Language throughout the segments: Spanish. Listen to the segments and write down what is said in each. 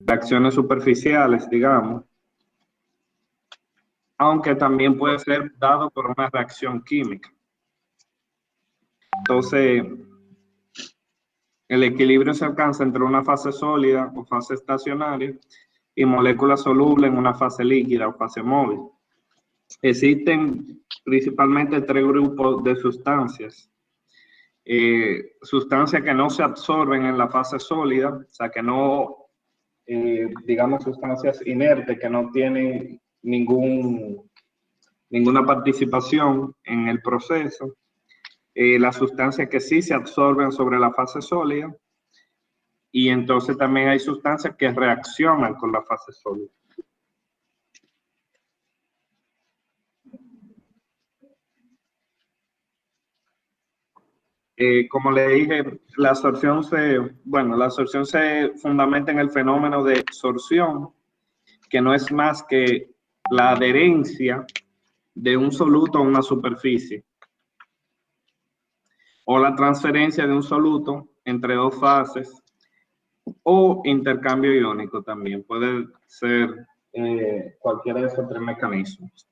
reacciones superficiales, digamos, aunque también puede ser dado por una reacción química. Entonces, el equilibrio se alcanza entre una fase sólida o fase estacionaria y moléculas solubles en una fase líquida o fase móvil. Existen principalmente tres grupos de sustancias. Sustancias que no se absorben en la fase sólida, o sea, que no, digamos, sustancias inertes que no tienen ninguna participación en el proceso. Las sustancias que sí se absorben sobre la fase sólida, y entonces también hay sustancias que reaccionan con la fase sólida. Como le dije, la absorción se fundamenta en el fenómeno de sorción, que no es más que la adherencia de un soluto a una superficie, o la transferencia de un soluto entre dos fases, o intercambio iónico también. Puede ser cualquiera de esos tres mecanismos.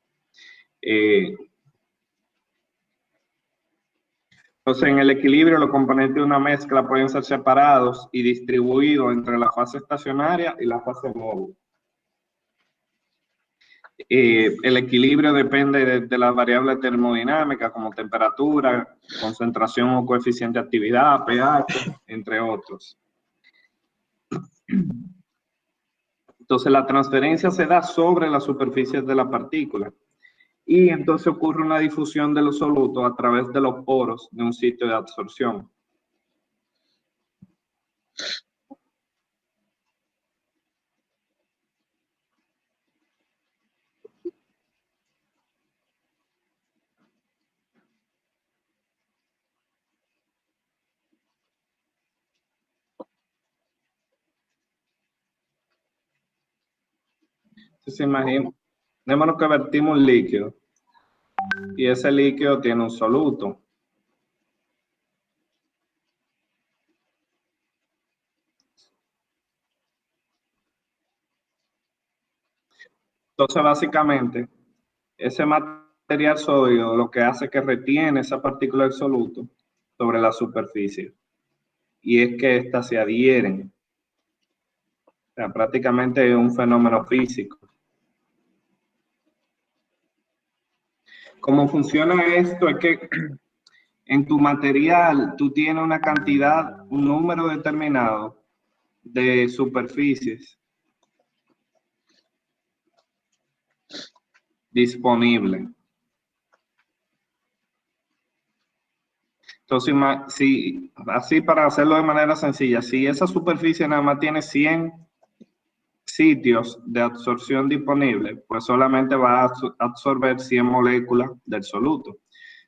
Entonces, en el equilibrio, los componentes de una mezcla pueden ser separados y distribuidos entre la fase estacionaria y la fase móvil. El equilibrio depende de las variables termodinámicas como temperatura, concentración o coeficiente de actividad, pH, entre otros. Entonces, la transferencia se da sobre las superficies de la partícula. Y entonces ocurre una difusión de los solutos a través de los poros de un sitio de absorción. Entonces, imaginémonos que vertimos un líquido y ese líquido tiene un soluto. Entonces, básicamente, ese material sólido lo que hace es que retiene esa partícula del soluto sobre la superficie, y es que éstas se adhieren. O sea, prácticamente es un fenómeno físico. ¿Cómo funciona esto? Es que en tu material tú tienes una cantidad, un número determinado de superficies disponibles. Entonces, así para hacerlo de manera sencilla, si esa superficie nada más tiene 100 sitios de absorción disponibles, pues solamente va a absorber 100 moléculas del soluto.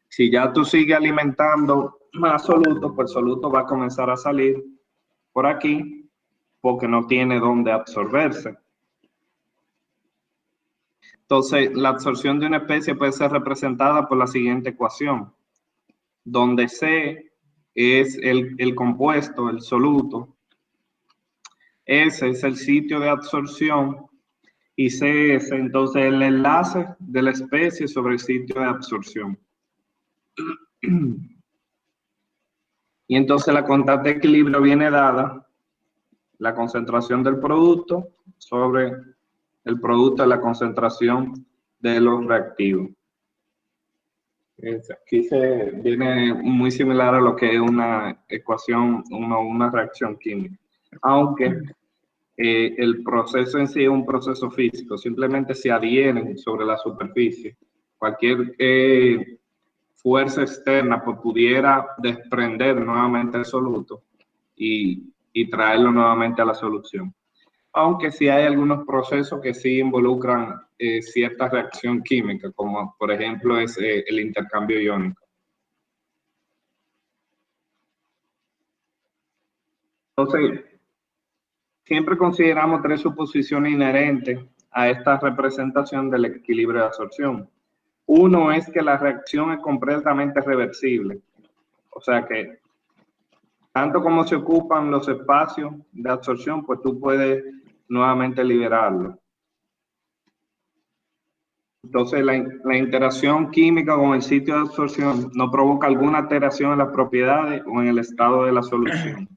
Si ya tú sigues alimentando más soluto, pues el soluto va a comenzar a salir por aquí porque no tiene dónde absorberse. Entonces, la absorción de una especie puede ser representada por la siguiente ecuación, donde C es el compuesto, el soluto, S es el sitio de absorción y C es entonces el enlace de la especie sobre el sitio de absorción. Y entonces la constante de equilibrio viene dada la concentración del producto sobre el producto de la concentración de los reactivos. Aquí se viene muy similar a lo que es una ecuación, una reacción química, aunque el proceso en sí es un proceso físico, simplemente se adhieren sobre la superficie. Cualquier fuerza externa pues, pudiera desprender nuevamente el soluto y traerlo nuevamente a la solución. Aunque sí hay algunos procesos que sí involucran cierta reacción química, como por ejemplo es el intercambio iónico. Entonces, siempre consideramos tres suposiciones inherentes a esta representación del equilibrio de absorción. Uno es que la reacción es completamente reversible, o sea que tanto como se ocupan los espacios de absorción, pues tú puedes nuevamente liberarlo. Entonces, la interacción química con el sitio de absorción no provoca alguna alteración en las propiedades o en el estado de la solución.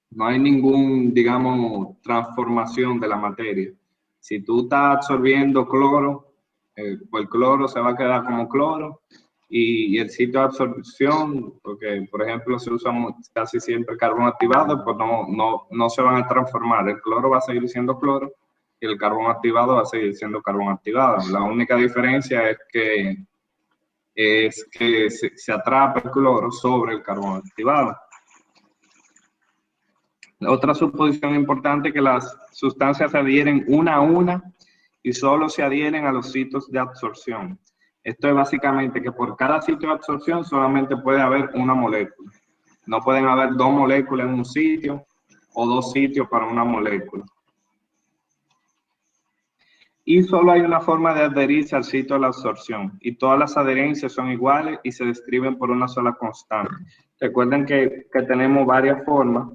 No hay ningún, digamos, transformación de la materia. Si tú estás absorbiendo cloro, pues el cloro se va a quedar como cloro y el sitio de absorción, porque por ejemplo se usa casi siempre carbón activado, pues no se van a transformar. El cloro va a seguir siendo cloro y el carbón activado va a seguir siendo carbón activado. La única diferencia es que se atrapa el cloro sobre el carbón activado. Otra suposición importante es que las sustancias se adhieren una a una y solo se adhieren a los sitios de absorción. Esto es básicamente que por cada sitio de absorción solamente puede haber una molécula. No pueden haber dos moléculas en un sitio o dos sitios para una molécula. Y solo hay una forma de adherirse al sitio de la absorción y todas las adherencias son iguales y se describen por una sola constante. Recuerden que tenemos varias formas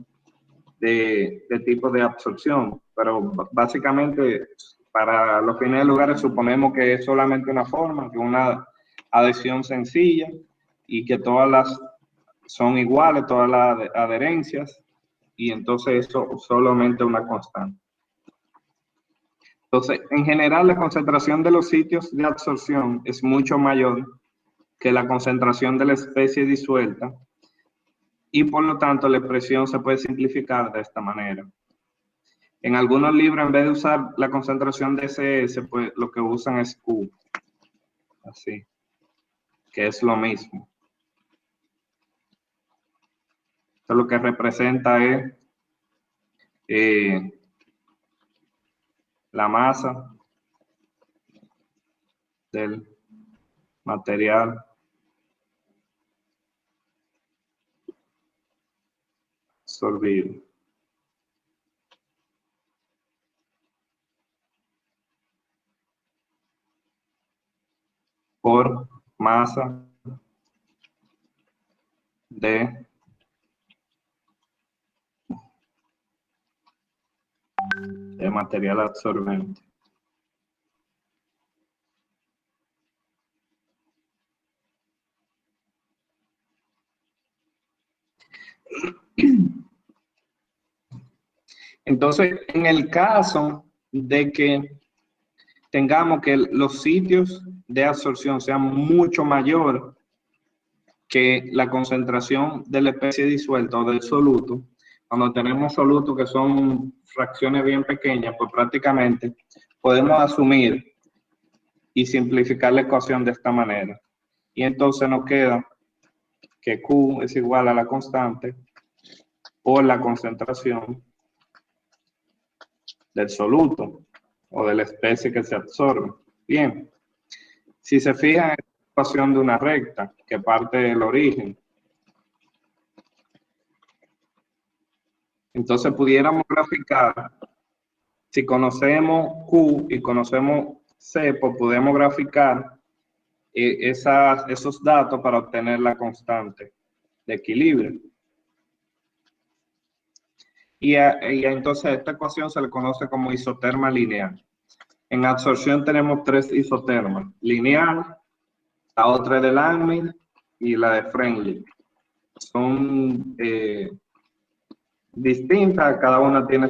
de tipo de absorción, pero básicamente para los fines del lugar suponemos que es solamente una forma, que una adhesión sencilla y que todas las son iguales, todas las adherencias, y entonces eso solamente una constante. Entonces, en general, la concentración de los sitios de absorción es mucho mayor que la concentración de la especie disuelta, y por lo tanto la expresión se puede simplificar de esta manera. En algunos libros, en vez de usar la concentración de SS, pues lo que usan es Q, así, que es lo mismo. Esto lo que representa es la masa del material absorbido. Por masa de material absorbente. Entonces, en el caso de que tengamos que los sitios de absorción sean mucho mayor que la concentración de la especie disuelta o del soluto, cuando tenemos solutos que son fracciones bien pequeñas, pues prácticamente podemos asumir y simplificar la ecuación de esta manera. Y entonces nos queda que Q es igual a la constante por la concentración del soluto o de la especie que se absorbe. Bien, si se fijan en la ecuación de una recta que parte del origen, entonces pudiéramos graficar, si conocemos Q y conocemos C, pues podemos graficar esos datos para obtener la constante de equilibrio. Y entonces a esta ecuación se le conoce como isoterma lineal. En absorción tenemos tres isotermas: lineal, la otra es de Langmuir y la de Freundlich. Son distintas, cada una tiene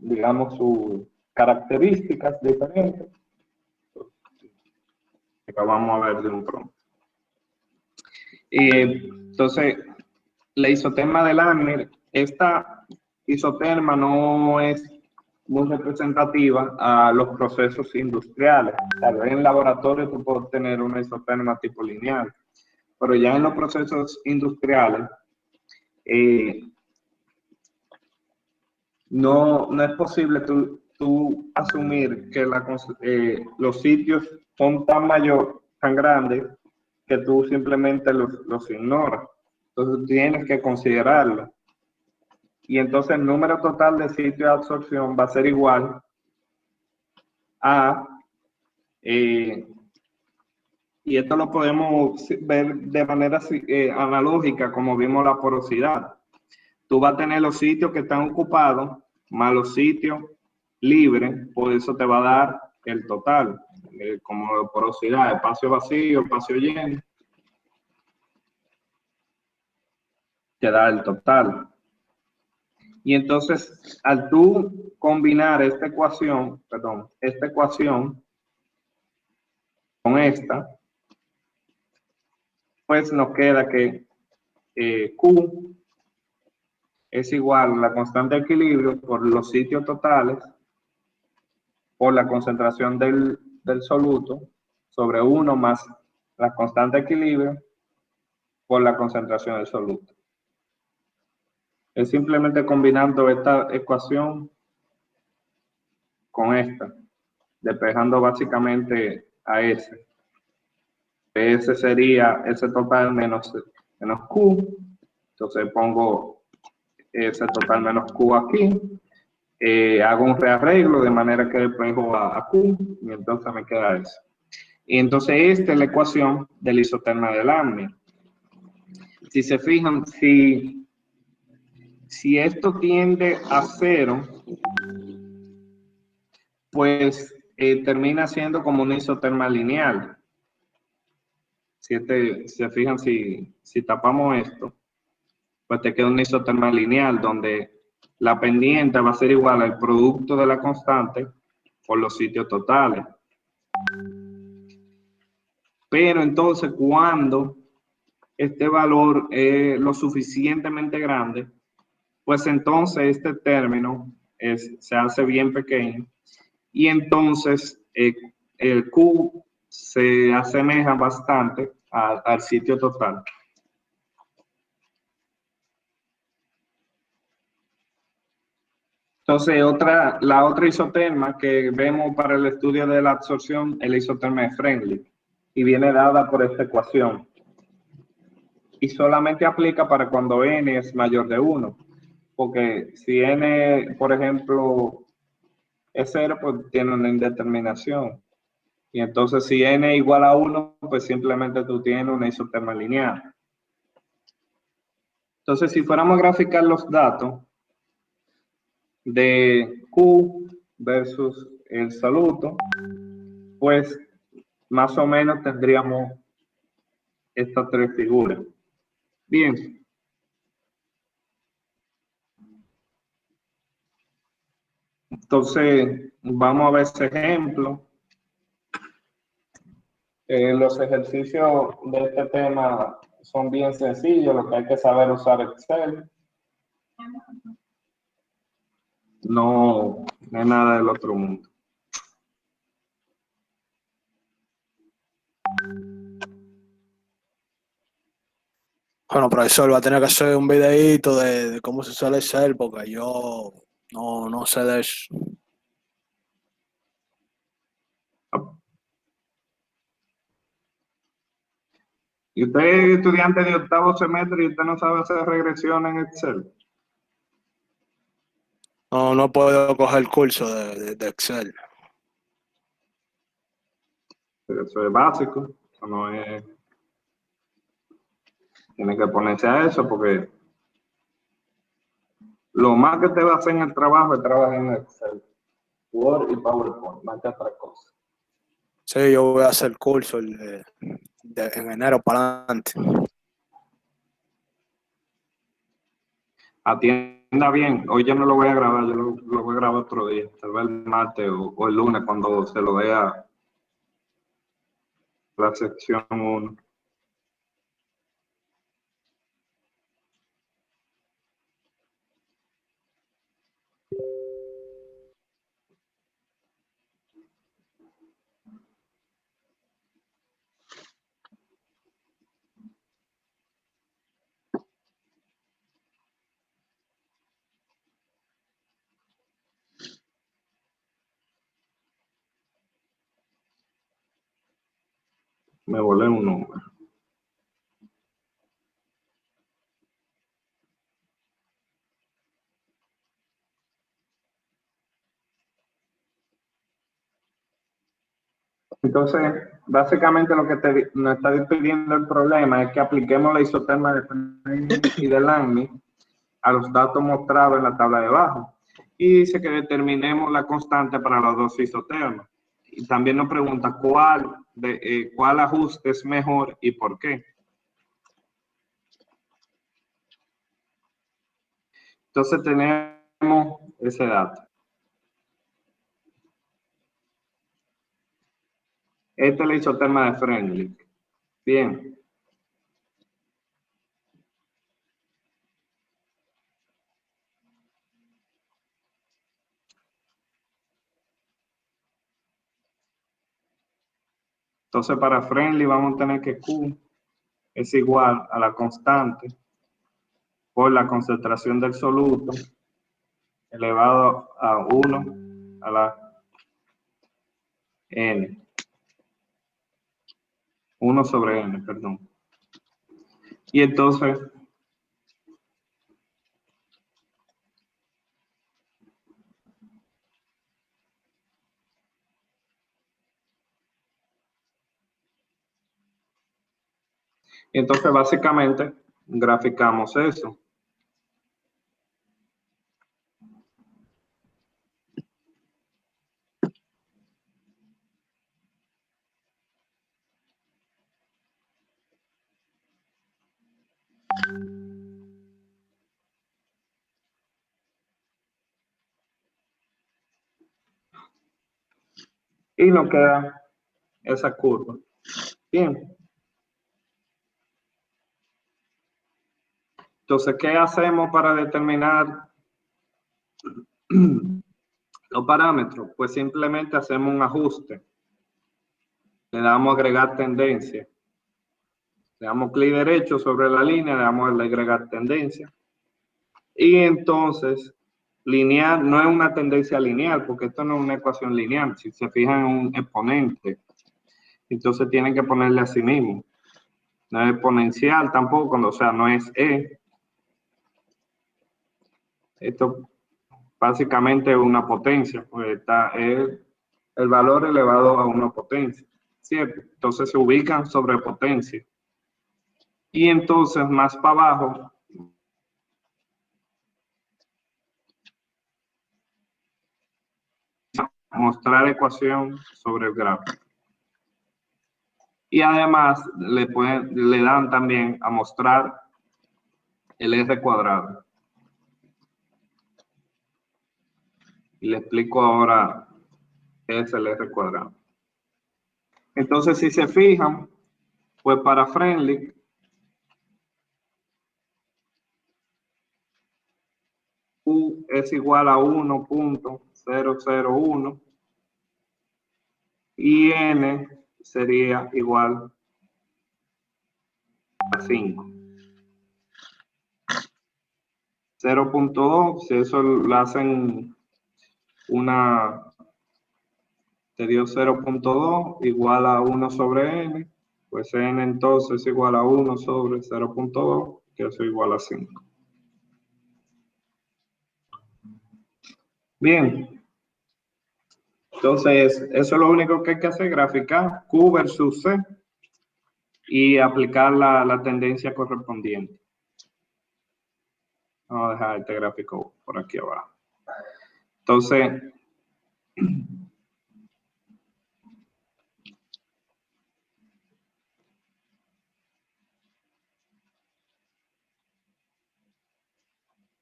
digamos, sus características diferentes. Acá vamos a ver de un pronto. Entonces, la isoterma de Langmuir, esta isoterma no es muy representativa a los procesos industriales. Tal vez en laboratorio tú puedes tener una isoterma tipo lineal, pero ya en los procesos industriales no es posible tú asumir que los sitios son tan grandes que tú simplemente los ignoras. Entonces tienes que considerarlo. Y entonces el número total de sitios de absorción va a ser igual a, y esto lo podemos ver de manera analógica como vimos la porosidad. tú vas a tener los sitios que están ocupados más los sitios libres, por eso te va a dar el total, como porosidad, espacio vacío, espacio lleno, te da el total. Y entonces, al tú combinar esta ecuación con esta, pues nos queda que Q es igual a la constante de equilibrio por los sitios totales por la concentración del soluto sobre 1 más la constante de equilibrio por la concentración del soluto. Es simplemente combinando esta ecuación con esta, despejando básicamente a S. Ese sería ese total menos Q. Entonces pongo ese total menos Q aquí. Hago un rearreglo de manera que despejo a Q y entonces me queda eso. Y entonces esta es la ecuación del isoterma de Lambda. Si se fijan, si esto tiende a 0, pues termina siendo como un isoterma lineal. Si se fijan, si tapamos esto, pues te queda un isoterma lineal donde la pendiente va a ser igual al producto de la constante por los sitios totales. Pero entonces cuando este valor es lo suficientemente grande, pues entonces este término se hace bien pequeño y entonces el Q se asemeja bastante al sitio total. Entonces, la otra isoterma que vemos para el estudio de la absorción es la isoterma de Freundlich y viene dada por esta ecuación. Y solamente aplica para cuando n es mayor de 1, porque si n, por ejemplo, es 0, pues tiene una indeterminación. Y entonces si n es igual a 1, pues simplemente tú tienes una isoterma lineal. Entonces, si fuéramos a graficar los datos de Q versus el soluto, pues más o menos tendríamos estas tres figuras. Bien. Entonces, vamos a ver ese ejemplo. Los ejercicios de este tema son bien sencillos, lo que hay que saber usar Excel. No es nada del otro mundo. Bueno, profesor, va a tener que hacer un videíto de cómo se suele Excel, porque yo no sé de eso. Y usted es estudiante de 8º semestre y usted no sabe hacer regresión en Excel. No puedo coger el curso de Excel. Pero eso es básico, eso no es... Tiene que ponerse a eso porque lo más que te va a hacer en el trabajo es trabajar en Excel, Word y PowerPoint, más que otra cosa. Sí, yo voy a hacer el curso en enero para adelante. Atienda bien, hoy yo no lo voy a grabar, yo lo voy a grabar otro día, tal vez el martes o el lunes cuando se lo dé a la sección 1. Me volé un número. Entonces, básicamente lo que nos está pidiendo el problema es que apliquemos la isoterma de Freundlich y de Lambda a los datos mostrados en la tabla de abajo. Y dice que determinemos la constante para los dos isotermos. Y también nos pregunta cuál ajuste es mejor y por qué. Entonces tenemos ese dato. Esta es la isoterma de Freundlich. Bien. Entonces para Freundlich vamos a tener que Q es igual a la constante por la concentración del soluto elevado a 1 a la n. 1 sobre n, perdón. Y entonces básicamente graficamos eso. Y nos queda esa curva. Bien. Entonces, ¿qué hacemos para determinar los parámetros? Pues simplemente hacemos un ajuste. Le damos a agregar tendencia. Le damos clic derecho sobre la línea, le damos a agregar tendencia. Y entonces, lineal no es una tendencia lineal, porque esto no es una ecuación lineal. Si se fijan en un exponente, entonces tienen que ponerle a sí mismo. No es exponencial tampoco, o sea, no es E. Esto básicamente es una potencia, pues está el valor elevado a una potencia, ¿cierto? Entonces se ubican sobre potencia. Y entonces más para abajo, mostrar ecuación sobre el gráfico. Y además le dan también a mostrar el R cuadrado. Y le explico ahora qué es el R cuadrado. Entonces, si se fijan, pues para Freundlich, Q es igual a 1.001 y N sería igual a 5. 0.2, si eso lo hacen te dio 0.2 igual a 1 sobre n, pues n entonces igual a 1 sobre 0.2, que eso igual a 5. Bien, entonces eso es lo único que hay que hacer, graficar Q versus C y aplicar la tendencia correspondiente. Vamos a dejar este gráfico por aquí abajo. Entonces,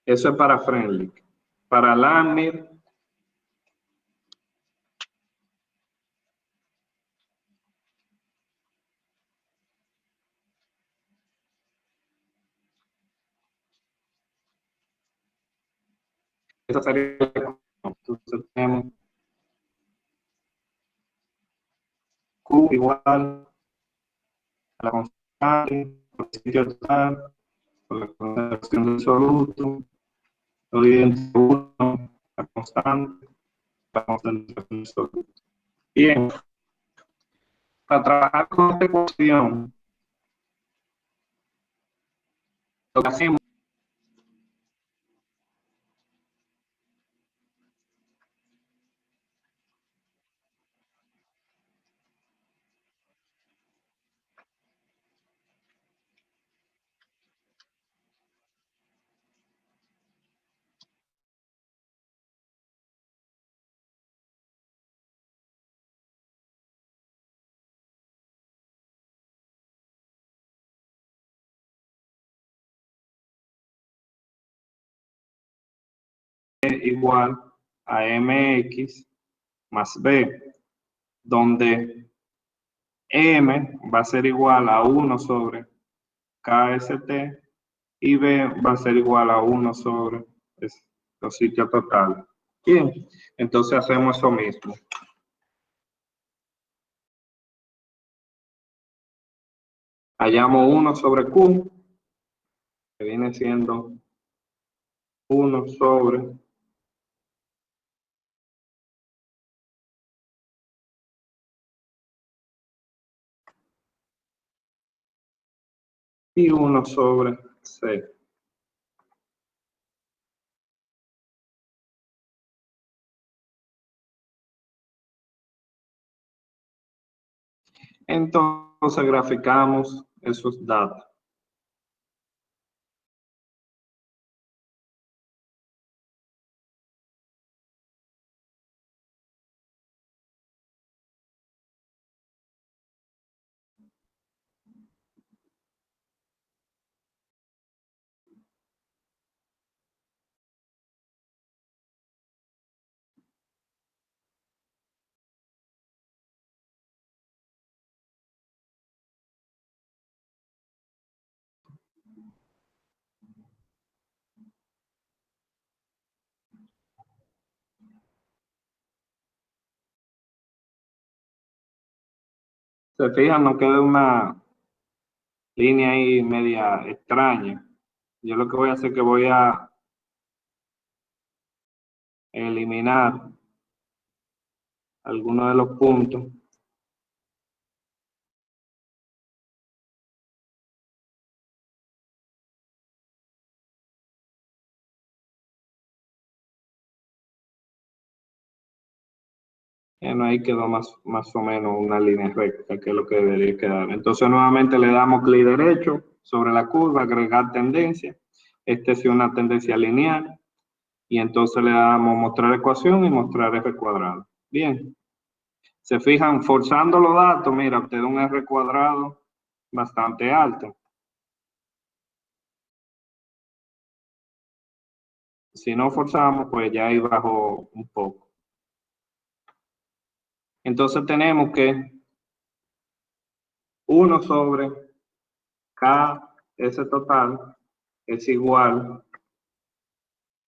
eso es para Freundlich. Para Langmuir, esa sería entonces tenemos Q igual a la constante por el sitio total, por la concentración del soluto, lo entre 1, la constante, la concentración del soluto. Bien, para trabajar con esta ecuación, lo que hacemos igual a mx más b, donde m va a ser igual a 1 sobre kst y b va a ser igual a 1 sobre los sitios totales. Bien, entonces hacemos eso mismo. Hallamos 1 sobre q, que viene siendo 1 sobre y 1 sobre c. Entonces graficamos esos datos. Se fijan, no queda una línea ahí media extraña. Yo lo que voy a hacer es que voy a eliminar algunos de los puntos. Bueno, ahí quedó más o menos una línea recta, que es lo que debería quedar. Entonces nuevamente le damos clic derecho sobre la curva, agregar tendencia. Este es una tendencia lineal. Y entonces le damos mostrar ecuación y mostrar r cuadrado. Bien. Se fijan, forzando los datos, mira, obtiene un r cuadrado bastante alto. Si no forzamos, pues ya ahí bajó un poco. Entonces tenemos que 1 sobre k, ese total, es igual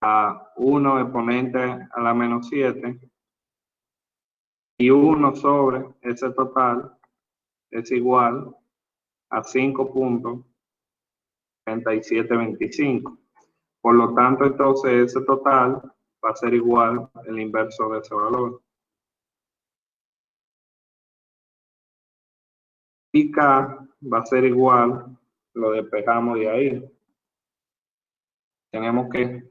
a 1 exponente a la menos 7 y 1 sobre ese total es igual a 5.3725. Por lo tanto, entonces ese total va a ser igual el inverso de ese valor. Y K va a ser igual, lo despejamos de ahí. Tenemos que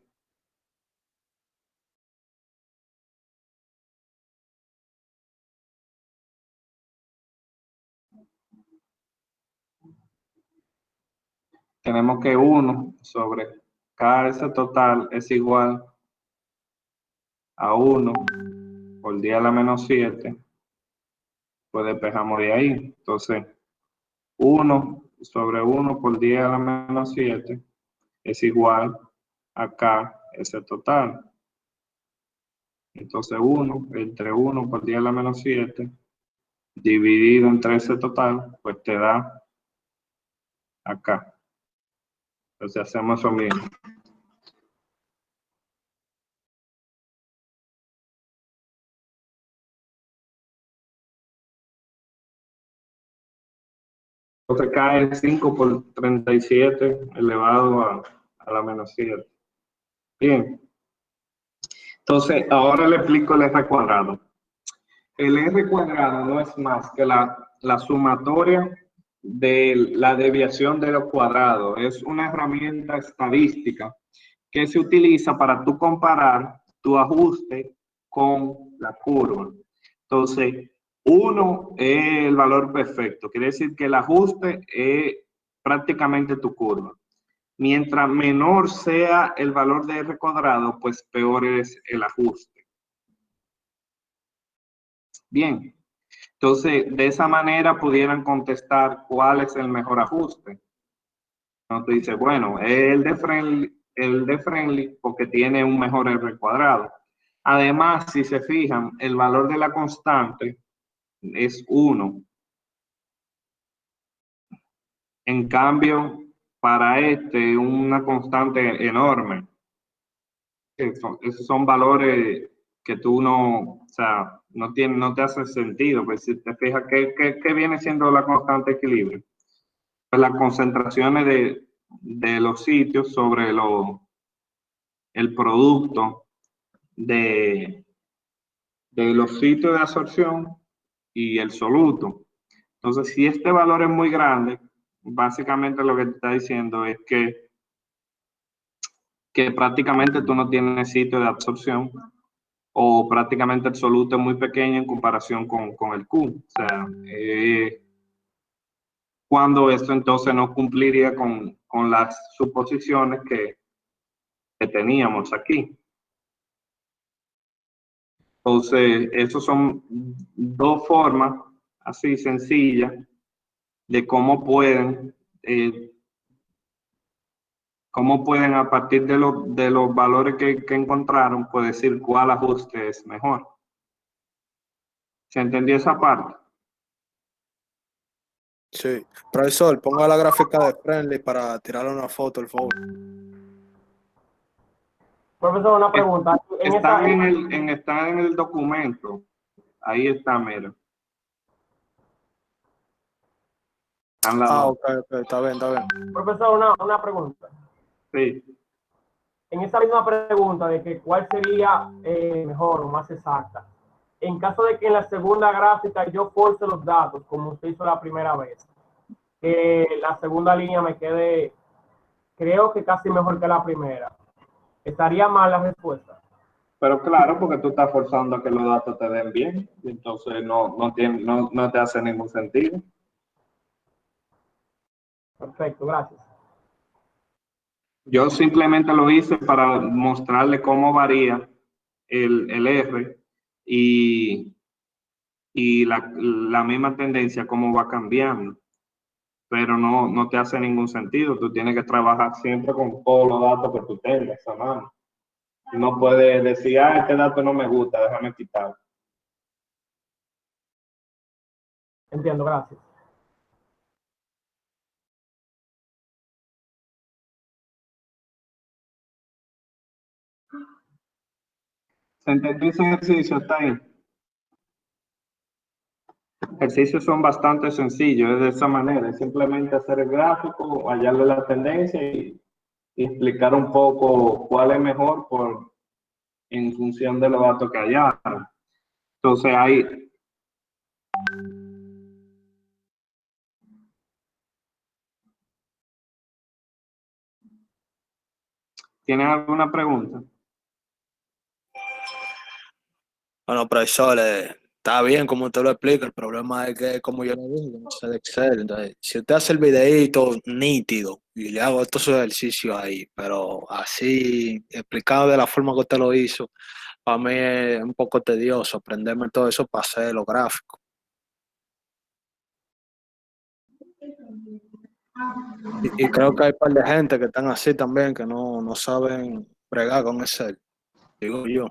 tenemos que 1 sobre K ese total es igual a 1 por 10 a la menos 7. Pues despejamos de ahí. Entonces, 1 sobre 1 por 10 a la menos 7 es igual a K ese total. Entonces 1 entre 1 por 10 a la menos 7 dividido entre ese total, pues te da acá. Entonces hacemos eso mismo. Entonces cae 5 por 37 elevado a la menos 7. Bien. Entonces, ahora le explico el r cuadrado. El r cuadrado no es más que la sumatoria de la desviación de los cuadrados. Es una herramienta estadística que se utiliza para tú comparar tu ajuste con la curva. Entonces, 1 es el valor perfecto. Quiere decir que el ajuste es prácticamente tu curva. Mientras menor sea el valor de r cuadrado, pues peor es el ajuste. Bien, entonces de esa manera pudieran contestar cuál es el mejor ajuste. Entonces dice, bueno, el el de Friendly porque tiene un mejor R cuadrado. Además, si se fijan, el valor de la constante es 1. En cambio, para este, una constante enorme. Esos son valores que tú no, o sea, no te hace sentido. Pues si te fijas, ¿qué viene siendo la constante equilibrio? Pues las concentraciones de los sitios sobre el producto de los sitios de absorción y el soluto. Entonces, si este valor es muy grande, básicamente lo que te está diciendo es que prácticamente tú no tienes sitio de absorción o prácticamente el soluto es muy pequeño en comparación con el Q. O sea, cuando esto entonces no cumpliría con las suposiciones que teníamos aquí. Entonces, esas son dos formas así sencillas de cómo pueden a partir de los valores que encontraron, pues decir cuál ajuste es mejor. ¿Se entendió esa parte? Sí. Profesor, ponga la gráfica de Friendly para tirarle una foto, por favor. Profesor, una pregunta. Están en el documento. Ahí está, mira. Están las dos. Ok, está bien, está bien. Profesor, una pregunta. Sí. En esa misma pregunta de que cuál sería mejor o más exacta, en caso de que en la segunda gráfica yo force los datos, como usted hizo la primera vez, que la segunda línea me quede, creo que casi mejor que la primera, ¿estaría mal la respuesta? Pero claro, porque tú estás forzando a que los datos te den bien, entonces no te hace ningún sentido. Perfecto, gracias. Yo simplemente lo hice para mostrarle cómo varía el R y la misma tendencia, cómo va cambiando. Pero no te hace ningún sentido. Tú tienes que trabajar siempre con todos los datos que tú tengas a mano. No puedes decir, este dato no me gusta, déjame quitarlo. Entiendo, gracias. ¿Se entendió ese ejercicio? Está ahí. Ejercicios son bastante sencillos, es de esa manera, es simplemente hacer el gráfico, hallarle la tendencia y explicar un poco cuál es mejor en función de los datos que hallaron. Entonces ahí, ¿tienen alguna pregunta? Bueno, profesor, está bien como usted lo explica. El problema es que, como yo le dije, yo no sé de Excel. Entonces, si usted hace el videíto nítido y le hago estos ejercicios ahí, pero así, explicado de la forma que usted lo hizo, para mí es un poco tedioso aprenderme todo eso para hacer los gráficos. Y creo que hay un par de gente que están así también, que no saben bregar con Excel, digo yo.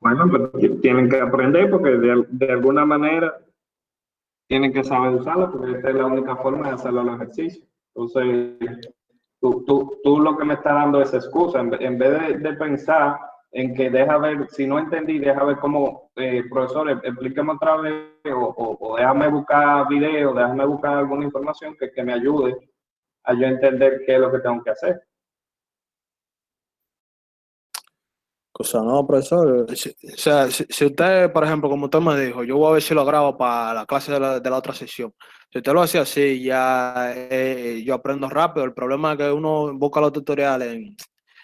Bueno, pero tienen que aprender porque de alguna manera tienen que saber usarlo porque esta es la única forma de hacer los ejercicios. Entonces, tú lo que me estás dando es excusa. En vez de pensar en que deja ver, si no entendí, deja ver cómo, profesor, explíqueme otra vez o déjame buscar video, déjame buscar alguna información que me ayude a yo entender qué es lo que tengo que hacer. Cosa no, profesor. O sea, si usted, por ejemplo, como usted me dijo, yo voy a ver si lo grabo para la clase de la otra sesión. Si usted lo hace así, ya yo aprendo rápido. El problema es que uno busca los tutoriales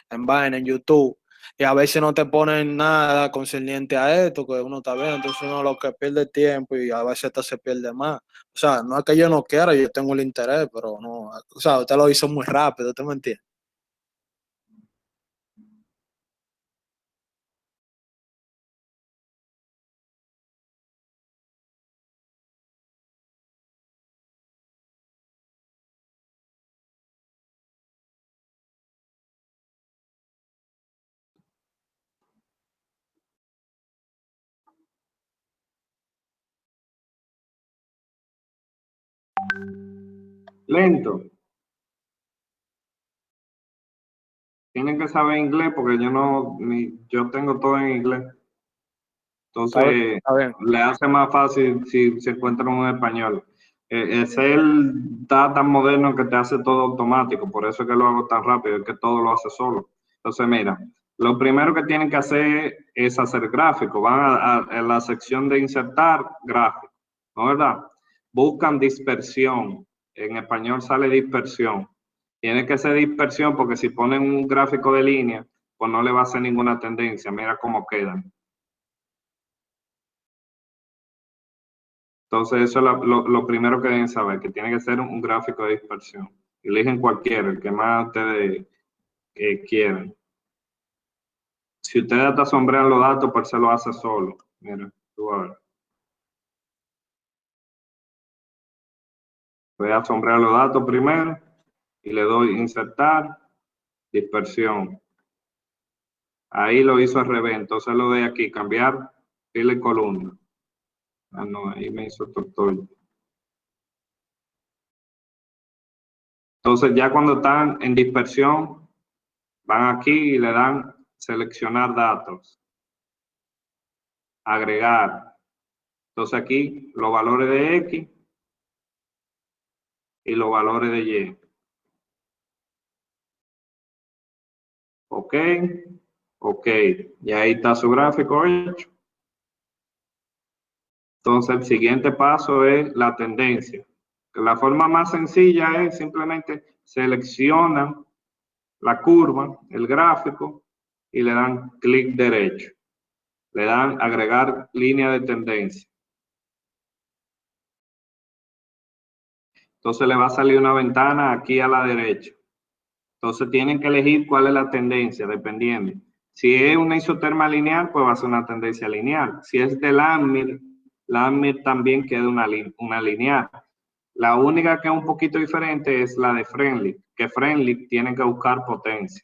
en Vine, en YouTube, y a veces no te ponen nada concerniente a esto, que uno está viendo, entonces uno lo que pierde tiempo y a veces hasta se pierde más. O sea, no es que yo no quiera, yo tengo el interés, pero no, o sea, usted lo hizo muy rápido, ¿usted me entiende? Lento. Tienen que saber inglés porque yo tengo todo en inglés. Entonces, Está bien. le hace más fácil si se encuentran un español. Excel está tan moderno que te hace todo automático, por eso es que lo hago tan rápido, es que todo lo hace solo. Entonces, mira, lo primero que tienen que hacer es hacer gráficos. Van a la sección de insertar gráficos, ¿no es verdad? Buscan dispersión. En español sale dispersión. Tiene que ser dispersión porque si ponen un gráfico de línea, pues no le va a hacer ninguna tendencia. Mira cómo quedan. Entonces, eso es lo primero que deben saber, que tiene que ser un gráfico de dispersión. Eligen cualquiera, el que más ustedes quieran. Si ustedes hasta sombrean los datos, pues se lo hace solo. Mira, tú a ver. Voy a sombrear los datos primero y le doy insertar, dispersión. Ahí lo hizo al revés, entonces lo doy aquí, cambiar fila y columna. Ah, no, ahí me hizo todo. Entonces, ya cuando están en dispersión, van aquí y le dan seleccionar datos, agregar. Entonces aquí los valores de X y los valores de Y. Ok, ok. Y ahí está su gráfico hecho. Entonces el siguiente paso es la tendencia. La forma más sencilla es simplemente seleccionan la curva, el gráfico, y le dan clic derecho. Le dan agregar línea de tendencia. Entonces le va a salir una ventana aquí a la derecha. Entonces tienen que elegir cuál es la tendencia, dependiendo. Si es una isoterma lineal, pues va a ser una tendencia lineal. Si es de Langmuir, Langmuir también queda una lineal. La única que es un poquito diferente es la de Freundlich, que Freundlich tiene que buscar potencia.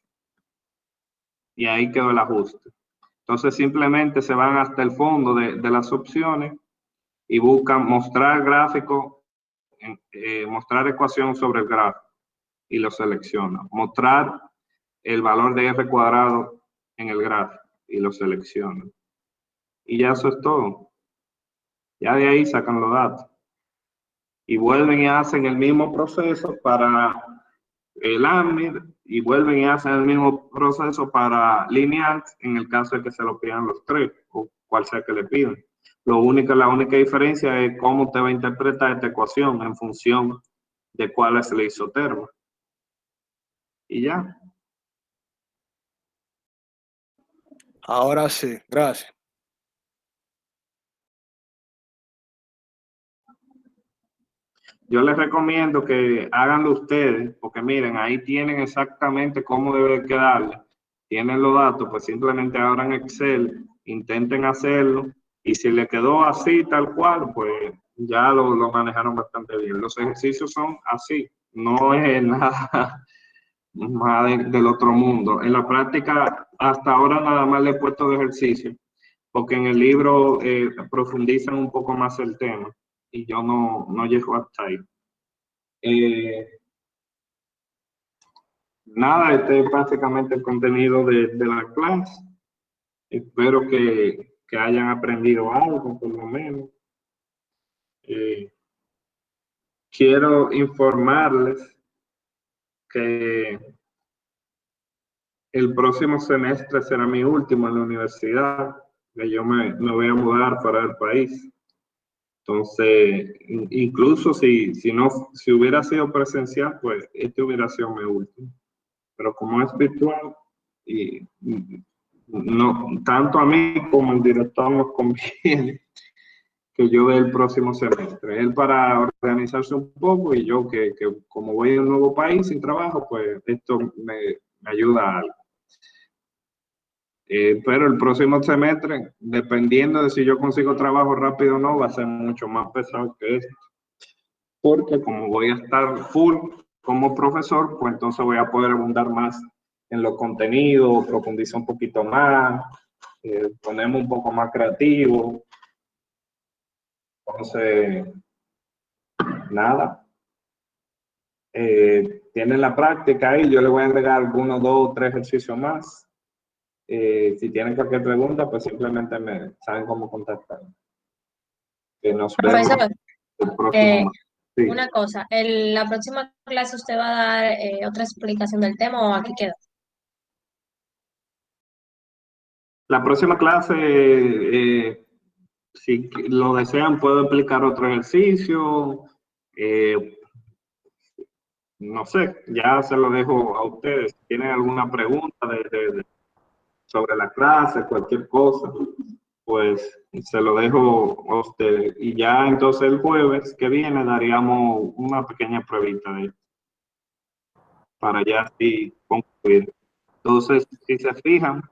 Y ahí quedó el ajuste. Entonces simplemente se van hasta el fondo de las opciones y buscan mostrar gráfico, mostrar ecuación sobre el gráfico y lo seleccionan. Mostrar el valor de f cuadrado en el gráfico y lo seleccionan. Y ya eso es todo. Ya de ahí sacan los datos. Y vuelven y hacen el mismo proceso para el Langmuir y vuelven y hacen el mismo proceso para lineal en el caso de que se lo pidan los tres o cual sea que le pidan. La única diferencia es cómo te va a interpretar esta ecuación en función de cuál es la isoterma. Y ya. Ahora sí, gracias. Yo les recomiendo que háganlo ustedes, porque miren, ahí tienen exactamente cómo debe quedarle. Tienen los datos, pues simplemente abran Excel, intenten hacerlo, y si le quedó así, tal cual, pues ya lo manejaron bastante bien. Los ejercicios son así, no es nada más del otro mundo. En la práctica, hasta ahora nada más le he puesto de ejercicio, porque en el libro profundizan un poco más el tema, y yo no llego hasta ahí. Nada, este es básicamente el contenido de la clase. Espero que hayan aprendido algo, por lo menos. Quiero informarles que el próximo semestre será mi último en la universidad, que yo me voy a mudar fuera del país. Entonces, incluso si hubiera sido presencial, pues este hubiera sido mi último. Pero como es virtual, y no, tanto a mí como al director nos conviene que yo dé el próximo semestre. Él para organizarse un poco y yo que como voy a un nuevo país sin trabajo, pues esto me ayuda a algo. Pero el próximo semestre, dependiendo de si yo consigo trabajo rápido o no, va a ser mucho más pesado que esto. Porque como voy a estar full como profesor, pues entonces voy a poder abundar más en los contenidos, profundizar un poquito más, ponerme un poco más creativo. Entonces, nada, tienen la práctica ahí. Yo le voy a agregar algunos 2 o 3 ejercicios más. Si tienen cualquier pregunta, pues simplemente me saben cómo contactar. Nos vemos Profesor, el próximo mes. Sí. una cosa, en la próxima clase usted va a dar otra explicación del tema o aquí queda. La próxima clase, si lo desean, puedo explicar otro ejercicio. No sé, ya se lo dejo a ustedes. Si tienen alguna pregunta sobre la clase, cualquier cosa, pues se lo dejo a ustedes. Y ya entonces el jueves que viene daríamos una pequeña pruebita para ya así concluir. Entonces, si se fijan,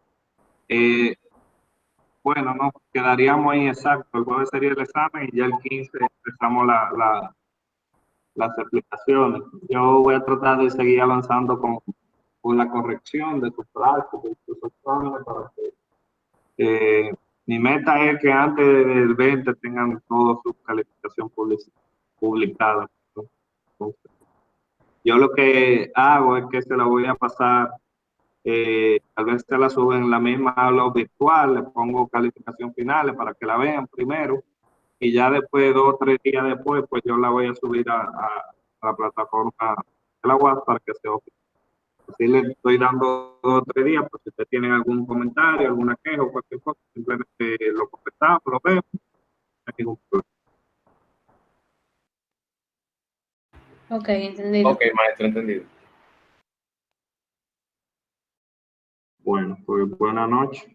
bueno, no, quedaríamos ahí exacto. El jueves sería el examen y ya el 15 empezamos las explicaciones. Yo voy a tratar de seguir avanzando con la corrección de tus prácticas, de tus exámenes, para que mi meta es que antes del 20 tengan toda su calificación publicada. Entonces, yo lo que hago es que se la voy a pasar, tal vez se la suben en la misma aula virtual, le pongo calificación finales para que la vean primero y ya después, 2 o 3 días después, pues yo la voy a subir a la plataforma de la UAS para que se ocupe. Así le estoy dando 2 o 3 días, pues si ustedes tienen algún comentario, alguna queja o cualquier cosa, simplemente lo comentamos, lo vemos, no hay ningún problema. Ok, entendido. Ok, maestro, entendido. Bueno, pues buenas noches.